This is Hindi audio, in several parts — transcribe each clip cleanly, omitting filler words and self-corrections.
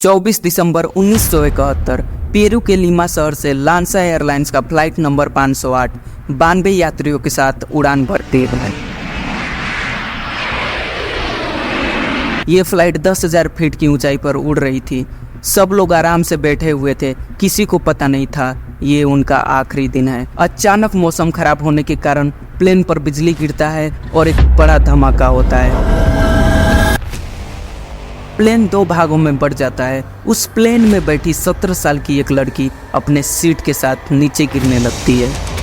24 दिसंबर 1971 पेरू के लीमा शहर से लांसा एयरलाइंस का फ्लाइट नंबर 508 92 यात्रियों के साथ उड़ान भरती है। ये फ्लाइट 10,000 फीट की ऊंचाई पर उड़ रही थी। सब लोग आराम से बैठे हुए थे, किसी को पता नहीं था ये उनका आखिरी दिन है। अचानक मौसम खराब होने के कारण प्लेन पर बिजली गिरता है और एक बड़ा धमाका होता है। प्लेन दो भागों में बढ़ जाता है। उस प्लेन में बैठी 17 साल की एक लड़की अपने सीट के साथ नीचे गिरने लगती है।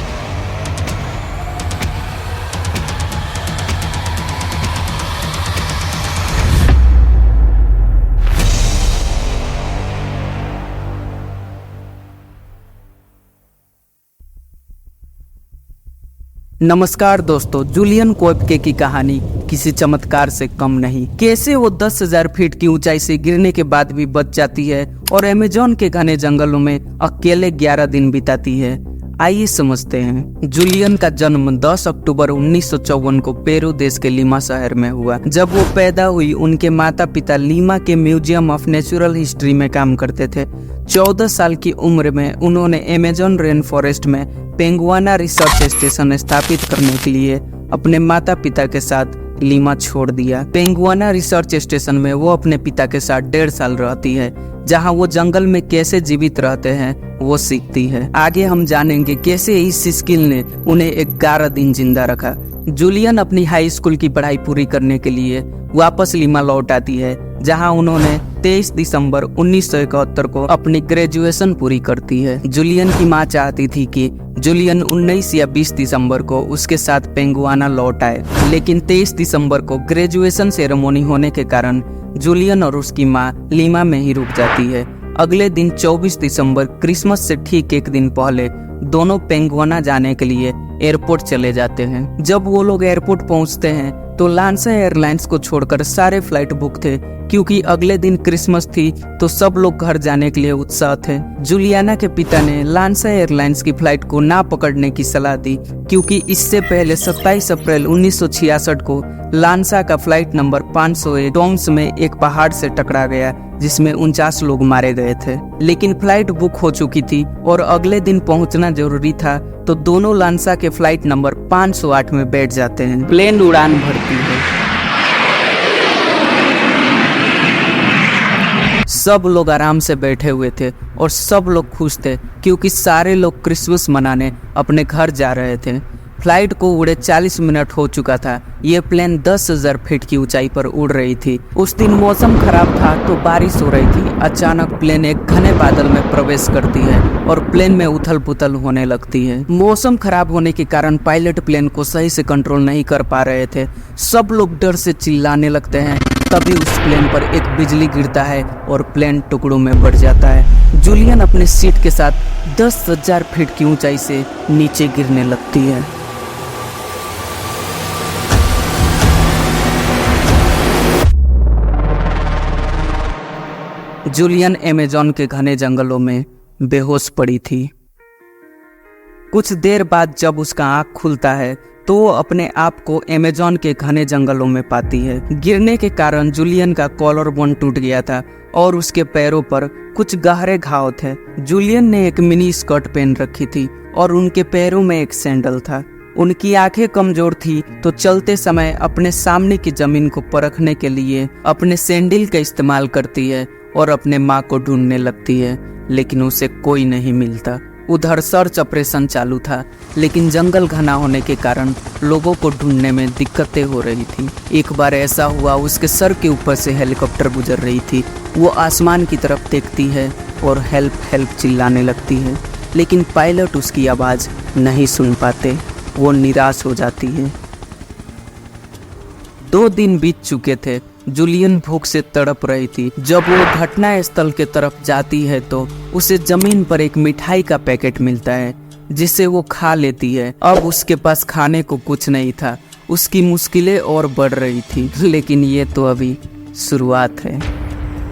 नमस्कार दोस्तों, जूलियन कोएप्के की कहानी किसी चमत्कार से कम नहीं। कैसे वो 10,000 फीट की ऊंचाई से गिरने के बाद भी बच जाती है और अमेज़न के घने जंगलों में अकेले 11 दिन बिताती है, आइए समझते हैं। जूलियन का जन्म 10 अक्टूबर 1954 को पेरू देश के लीमा शहर में हुआ। जब वो पैदा हुई, उनके माता पिता लीमा के म्यूजियम ऑफ नेचुरल हिस्ट्री में काम करते थे। 14 साल की उम्र में उन्होंने अमेज़न रेन फॉरेस्ट में पेंगुआना रिसर्च स्टेशन स्थापित करने के लिए अपने माता पिता के साथ लीमा छोड़ दिया। पेंगुआना रिसर्च स्टेशन में वो अपने पिता के साथ 1.5 साल रहती है, जहां वो जंगल में कैसे जीवित रहते हैं वो सीखती है। आगे हम जानेंगे कैसे इस स्किल ने उन्हें 11 दिन जिंदा रखा। जूलियन अपनी हाई स्कूल की पढ़ाई पूरी करने के लिए वापस लीमा लौट आती है, जहां उन्होंने 23 दिसंबर 1971 को अपनी ग्रेजुएशन पूरी करती है। जूलियन की मां चाहती थी कि जूलियन 19 या 20 दिसंबर को उसके साथ पेंगुआना लौट आए, लेकिन 23 दिसंबर को ग्रेजुएशन सेरेमनी होने के कारण जूलियन और उसकी मां लीमा में ही रुक जाती है। अगले दिन 24 दिसंबर क्रिसमस से ठीक एक दिन पहले दोनों पेंगुआना जाने के लिए एयरपोर्ट चले जाते हैं। जब वो लोग एयरपोर्ट पहुंचते हैं तो लांसा एयरलाइंस को छोड़कर सारे फ्लाइट बुक थे, क्योंकि अगले दिन क्रिसमस थी तो सब लोग घर जाने के लिए उत्साह थे। जूलियाना के पिता ने लांसा एयरलाइंस की फ्लाइट को ना पकड़ने की सलाह दी, क्योंकि इससे पहले 27 अप्रैल 1966 को लांसा का फ्लाइट नंबर 501 डोंग्स में एक पहाड़ से टकरा गया, जिसमें 49 लोग मारे गए थे। लेकिन फ्लाइट बुक हो चुकी थी और अगले दिन पहुंचना जरूरी था, तो दोनों लांसा के फ्लाइट नंबर 508 में बैठ जाते हैं। प्लेन उड़ान भरती है। सब लोग आराम से बैठे हुए थे और सब लोग खुश थे, क्योंकि सारे लोग क्रिसमस मनाने अपने घर जा रहे थे। फ्लाइट को उड़े 40 मिनट हो चुका था। ये प्लेन 10,000 फीट की ऊंचाई पर उड़ रही थी। उस दिन मौसम खराब था तो बारिश हो रही थी। अचानक प्लेन एक घने बादल में प्रवेश करती है और प्लेन में उथल पुथल होने लगती है। मौसम खराब होने के कारण पायलट प्लेन को सही से कंट्रोल नहीं कर पा रहे थे। सब लोग डर से चिल्लाने लगते हैं। तभी उस प्लेन पर एक बिजली गिरता है और प्लेन टुकड़ों में बढ़ जाता है। जूलियन अपने सीट के साथ 10,000 फीट की ऊंचाई से नीचे गिरने लगती है। जूलियन अमेज़न के घने जंगलों में बेहोश पड़ी थी। कुछ देर बाद जब उसका आँख खुलता है तो वो अपने आप को अमेज़न के घने जंगलों में पाती है। गिरने के कारण जूलियन का कॉलर बोन टूट गया था और उसके पैरों पर कुछ गहरे घाव थे। जूलियन ने एक मिनी स्कर्ट पहन रखी थी और उनके पैरों में एक सैंडल था। उनकी आंखें कमजोर थी, तो चलते समय अपने सामने की जमीन को परखने के लिए अपने सैंडल का इस्तेमाल करती है और अपने माँ को ढूंढने लगती है, लेकिन उसे कोई नहीं मिलता। उधर सर्च ऑपरेशन चालू था, लेकिन जंगल घना होने के कारण लोगों को ढूंढने में दिक्कतें हो रही थी। एक बार ऐसा हुआ, उसके सर के ऊपर से हेलीकॉप्टर गुजर रही थी। वो आसमान की तरफ देखती है और हेल्प हेल्प चिल्लाने लगती है, लेकिन पायलट उसकी आवाज़ नहीं सुन पाते। वो निराश हो जाती है। 2 दिन बीत चुके थे। जूलियन भूख से तड़प रही थी। जब वो घटना स्थल के तरफ जाती है तो उसे जमीन पर एक मिठाई का पैकेट मिलता है, जिसे वो खा लेती है। अब उसके पास खाने को कुछ नहीं था। उसकी मुश्किलें और बढ़ रही थी, लेकिन ये तो अभी शुरुआत है।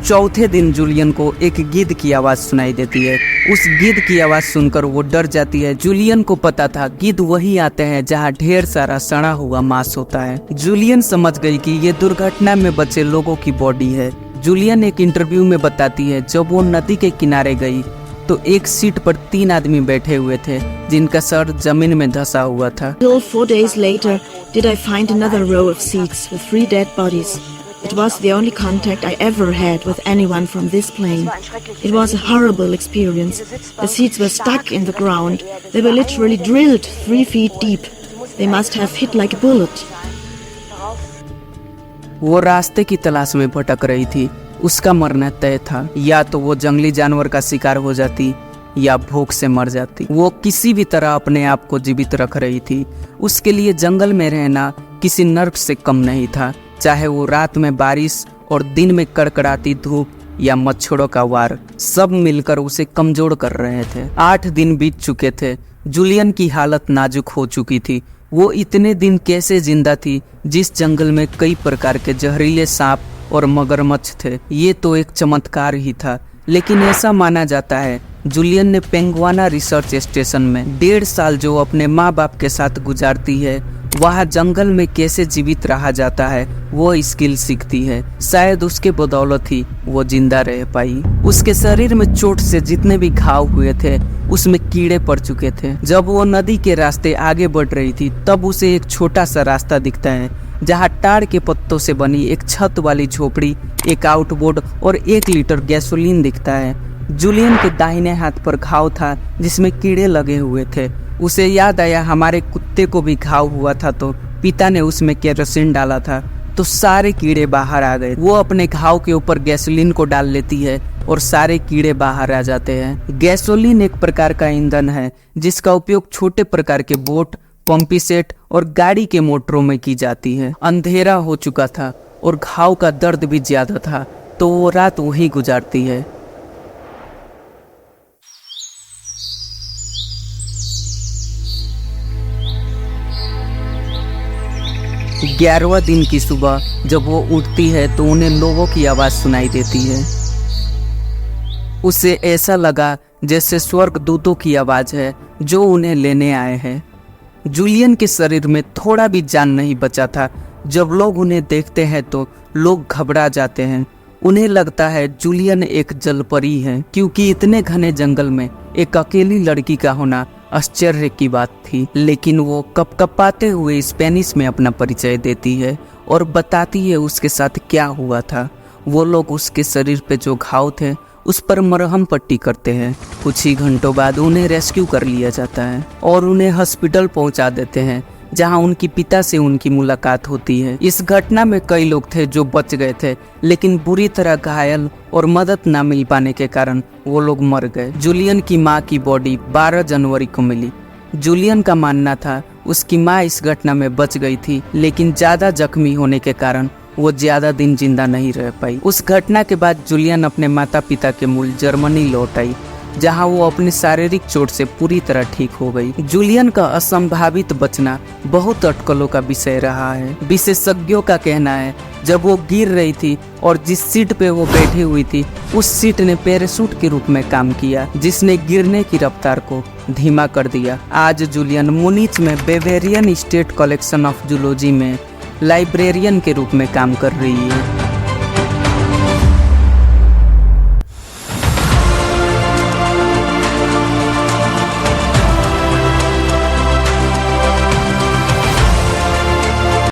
चौथे दिन जूलियन को एक गिद्ध की आवाज़ सुनाई देती है। उस गिद्ध की आवाज़ सुनकर वो डर जाती है। जूलियन को पता था गिद्ध वही आते हैं जहाँ ढेर सारा सड़ा हुआ मांस होता है। जूलियन समझ गई कि ये दुर्घटना में बचे लोगों की बॉडी है। जूलियन एक इंटरव्यू में बताती है जब वो नदी के किनारे गई तो एक सीट पर 3 आदमी बैठे हुए थे जिनका सर जमीन में धंसा हुआ था। Till 4 days later did I find another row of seats with 3 dead bodies. It was the only contact I ever had with anyone from this plane. It was a horrible experience. The seats were stuck in the ground. They were literally drilled 3 feet deep. They must have hit like a bullet. वो रास्ते की तलाश में भटक रही थी। उसका मरना तय था, या तो वो जंगली जानवर का शिकार हो जाती या भूख से मर जाती। वो किसी भी तरह अपने आप को जीवित रख रही थी। उसके लिए जंगल में रहना किसी नर्क से कम नहीं था, चाहे वो रात में बारिश और दिन में कड़कड़ाती धूप या मच्छरों का वार, सब मिलकर उसे कमजोर कर रहे थे। 8 दिन बीत चुके थे। जूलियन की हालत नाजुक हो चुकी थी। वो इतने दिन कैसे जिंदा थी जिस जंगल में कई प्रकार के जहरीले सांप और मगरमच्छ थे? ये तो एक चमत्कार ही था। लेकिन ऐसा माना जाता है जूलियन ने पेंगुआना रिसर्च स्टेशन में 1.5 साल जो अपने माँ बाप के साथ गुजारती है, वहाँ जंगल में कैसे जीवित रहा जाता है वो स्किल सीखती है। शायद उसके बदौलत ही वो जिंदा रह पाई। उसके शरीर में चोट से जितने भी घाव हुए थे उसमें कीड़े पड़ चुके थे। जब वो नदी के रास्ते आगे बढ़ रही थी तब उसे एक छोटा सा रास्ता दिखता है जहाँ टाड़ के पत्तों से बनी एक छत वाली झोपड़ी, एक आउटबोर्ड और 1 लीटर गैसोलीन दिखता है। जूलियन के दाहिने हाथ पर घाव था जिसमें कीड़े लगे हुए थे। उसे याद आया हमारे कुत्ते को भी घाव हुआ था तो पिता ने उसमें केरोसिन डाला था तो सारे कीड़े बाहर आ गए। वो अपने घाव के ऊपर गैसोलीन को डाल लेती है और सारे कीड़े बाहर आ जाते हैं। गैसोलीन एक प्रकार का ईंधन है जिसका उपयोग छोटे प्रकार के बोट, पंपी सेट और गाड़ी के मोटरों में की जाती है। अंधेरा हो चुका था और घाव का दर्द भी ज्यादा था तो वो रात वहीं गुजारती है। ग्यारहवां दिन की सुबह जब वो उठती है तो उन्हें लोगों की आवाज सुनाई देती है। उसे ऐसा लगा जैसे स्वर्गदूतों की आवाज है जो उन्हें लेने आए हैं। जूलियन के शरीर में थोड़ा भी जान नहीं बचा था। जब लोग उन्हें देखते हैं तो लोग घबरा जाते हैं। उन्हें लगता है जूलियन एक जलपरी है, क्योंकि इतने घने जंगल में एक अकेली लड़की का होना आश्चर्य की बात थी। लेकिन वो कपकपाते हुए स्पेनिश में अपना परिचय देती है और बताती है उसके साथ क्या हुआ था। वो लोग उसके शरीर पे जो घाव थे उस पर मरहम पट्टी करते हैं। कुछ ही घंटों बाद उन्हें रेस्क्यू कर लिया जाता है और उन्हें हॉस्पिटल पहुंचा देते हैं जहां उनकी पिता से उनकी मुलाकात होती है। इस घटना में कई लोग थे जो बच गए थे, लेकिन बुरी तरह घायल और मदद न मिल पाने के कारण वो लोग मर गए। जूलियन की मां की बॉडी 12 जनवरी को मिली। जूलियन का मानना था उसकी मां इस घटना में बच गई थी, लेकिन ज्यादा जख्मी होने के कारण वो ज्यादा दिन जिंदा नहीं रह पाई। उस घटना के बाद जूलियन अपने माता पिता के मूल जर्मनी लौट आई, जहां वो अपनी शारीरिक चोट से पूरी तरह ठीक हो गई। जूलियन का असंभावित बचना बहुत अटकलों का विषय रहा है। विशेषज्ञों का कहना है जब वो गिर रही थी और जिस सीट पे वो बैठी हुई थी उस सीट ने पैराशूट के रूप में काम किया, जिसने गिरने की रफ्तार को धीमा कर दिया। आज जूलियन मुनीच में बेवेरियन स्टेट कलेक्शन ऑफ जूलॉजी में लाइब्रेरियन के रूप में काम कर रही है।